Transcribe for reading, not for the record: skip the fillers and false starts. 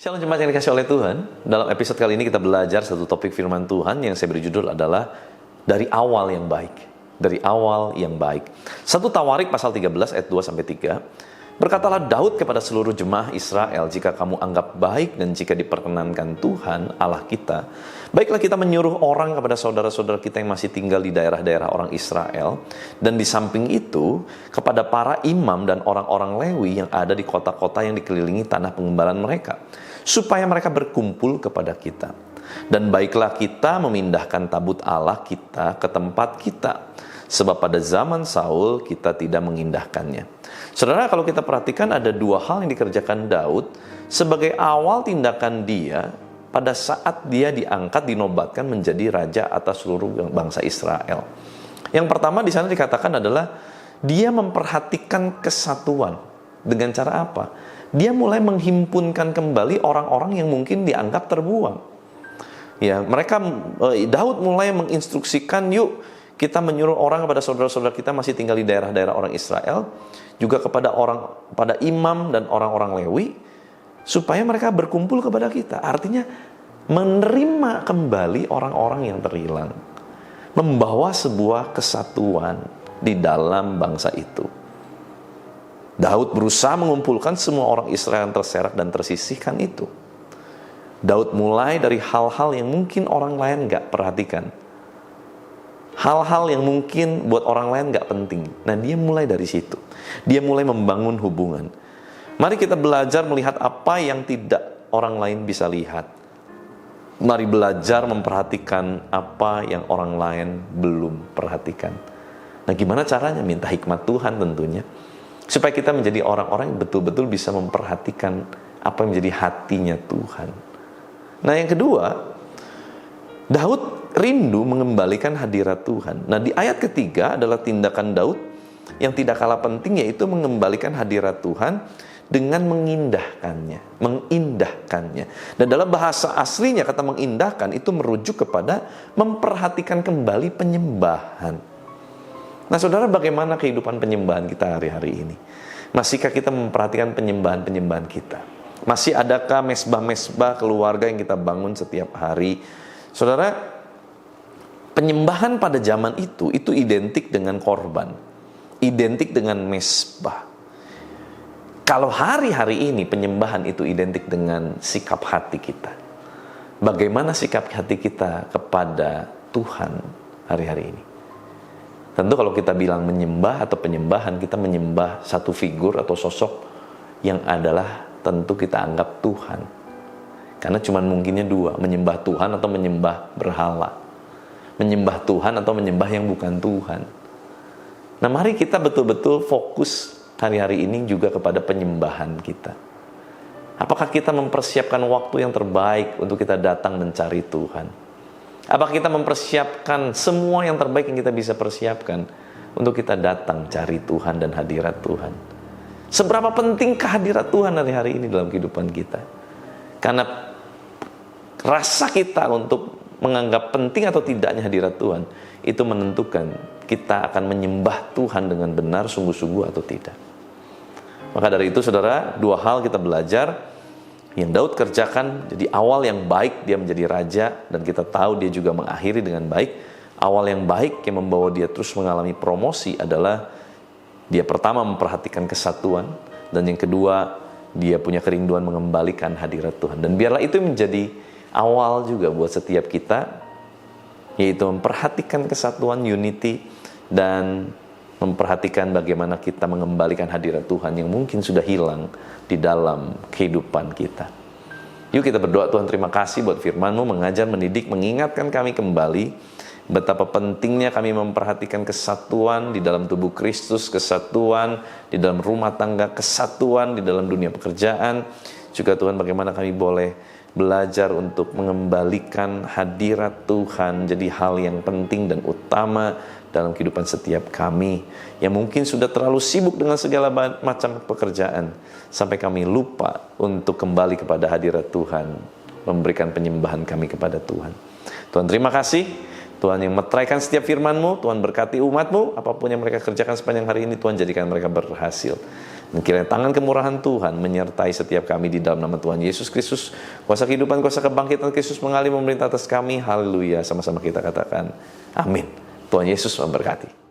Shalom jemaat yang dikasih oleh Tuhan. Dalam episode kali ini kita belajar satu topik firman Tuhan yang saya beri judul adalah dari awal yang baik. Dari awal yang baik. 1 Tawarik pasal 13 ayat 2-3. Berkatalah Daud kepada seluruh jemaah Israel, jika kamu anggap baik dan jika diperkenankan Tuhan Allah kita, baiklah kita menyuruh orang kepada saudara-saudara kita yang masih tinggal di daerah-daerah orang Israel, dan di samping itu kepada para imam dan orang-orang Lewi yang ada di kota-kota yang dikelilingi tanah pengembalaan mereka, supaya mereka berkumpul kepada kita. Dan baiklah kita memindahkan tabut Allah kita ke tempat kita, sebab pada zaman Saul kita tidak mengindahkannya. Saudara, kalau kita perhatikan ada dua hal yang dikerjakan Daud sebagai awal tindakan dia pada saat dia diangkat, dinobatkan menjadi raja atas seluruh bangsa Israel. Yang pertama di sana dikatakan adalah dia memperhatikan kesatuan. Dengan cara apa? Dia mulai menghimpunkan kembali orang-orang yang mungkin dianggap terbuang. Ya, Daud mulai menginstruksikan, yuk kita menyuruh orang kepada saudara-saudara kita masih tinggal di daerah-daerah orang Israel, juga kepada imam dan orang-orang Lewi, supaya mereka berkumpul kepada kita. Artinya menerima kembali orang-orang yang terhilang, membawa sebuah kesatuan di dalam bangsa itu. Daud berusaha mengumpulkan semua orang Israel yang terserak dan tersisihkan itu. Daud mulai dari hal-hal yang mungkin orang lain gak perhatikan, hal-hal yang mungkin buat orang lain gak penting. Nah, dia mulai dari situ. Dia mulai membangun hubungan. Mari kita belajar melihat apa yang tidak orang lain bisa lihat. Mari belajar memperhatikan apa yang orang lain belum perhatikan. Nah, gimana caranya? Minta hikmat Tuhan tentunya, supaya kita menjadi orang-orang yang betul-betul bisa memperhatikan apa yang menjadi hatinya Tuhan. Nah, yang kedua, Daud rindu mengembalikan hadirat Tuhan. Nah, di ayat ketiga adalah tindakan Daud yang tidak kalah penting, yaitu mengembalikan hadirat Tuhan dengan mengindahkannya. Dan dalam bahasa aslinya kata mengindahkan itu merujuk kepada memperhatikan kembali penyembahan. Nah, saudara, bagaimana kehidupan penyembahan kita hari-hari ini? Masihkah kita memperhatikan penyembahan-penyembahan kita? Masih adakah mesbah-mesbah keluarga yang kita bangun setiap hari? Saudara, penyembahan pada zaman itu identik dengan korban, identik dengan mesbah. Kalau hari-hari ini penyembahan itu identik dengan sikap hati kita. Bagaimana sikap hati kita kepada Tuhan hari-hari ini? Tentu kalau kita bilang menyembah atau penyembahan, kita menyembah satu figur atau sosok yang adalah tentu kita anggap Tuhan. Karena cuma mungkinnya dua, menyembah Tuhan atau menyembah berhala. Menyembah Tuhan atau menyembah yang bukan Tuhan. Nah, mari kita betul-betul fokus hari-hari ini juga kepada penyembahan kita. Apakah kita mempersiapkan waktu yang terbaik untuk kita datang mencari Tuhan? Apakah kita mempersiapkan semua yang terbaik yang kita bisa persiapkan untuk kita datang cari Tuhan dan hadirat Tuhan? Seberapa penting kehadirat Tuhan hari-hari ini dalam kehidupan kita? Karena rasa kita untuk menganggap penting atau tidaknya hadirat Tuhan itu menentukan kita akan menyembah Tuhan dengan benar, sungguh-sungguh atau tidak. Maka dari itu, saudara, dua hal kita belajar yang Daud kerjakan. Jadi awal yang baik dia menjadi raja, dan kita tahu dia juga mengakhiri dengan baik. Awal yang baik yang membawa dia terus mengalami promosi adalah dia pertama memperhatikan kesatuan, dan yang kedua dia punya kerinduan mengembalikan hadirat Tuhan. Dan biarlah itu menjadi awal juga buat setiap kita, yaitu memperhatikan kesatuan, unity, dan memperhatikan bagaimana kita mengembalikan hadirat Tuhan yang mungkin sudah hilang di dalam kehidupan kita. Yuk kita berdoa. Tuhan, terima kasih buat firman-Mu, mengajar, mendidik, mengingatkan kami kembali betapa pentingnya kami memperhatikan kesatuan di dalam tubuh Kristus, kesatuan di dalam rumah tangga, kesatuan di dalam dunia pekerjaan. Juga Tuhan, bagaimana kami boleh belajar untuk mengembalikan hadirat Tuhan jadi hal yang penting dan utama dalam kehidupan setiap kami yang mungkin sudah terlalu sibuk dengan segala macam pekerjaan sampai kami lupa untuk kembali kepada hadirat Tuhan, memberikan penyembahan kami kepada Tuhan. Tuhan, terima kasih. Tuhan yang meteraikan setiap firman-Mu, Tuhan berkati umat-Mu, apapun yang mereka kerjakan sepanjang hari ini, Tuhan jadikan mereka berhasil. Dan kiranya tangan kemurahan Tuhan menyertai setiap kami di dalam nama Tuhan Yesus Kristus. Kuasa kehidupan, kuasa kebangkitan Kristus mengalir memerintah atas kami. Haleluya. Sama-sama kita katakan amin. Tuhan Yesus memberkati.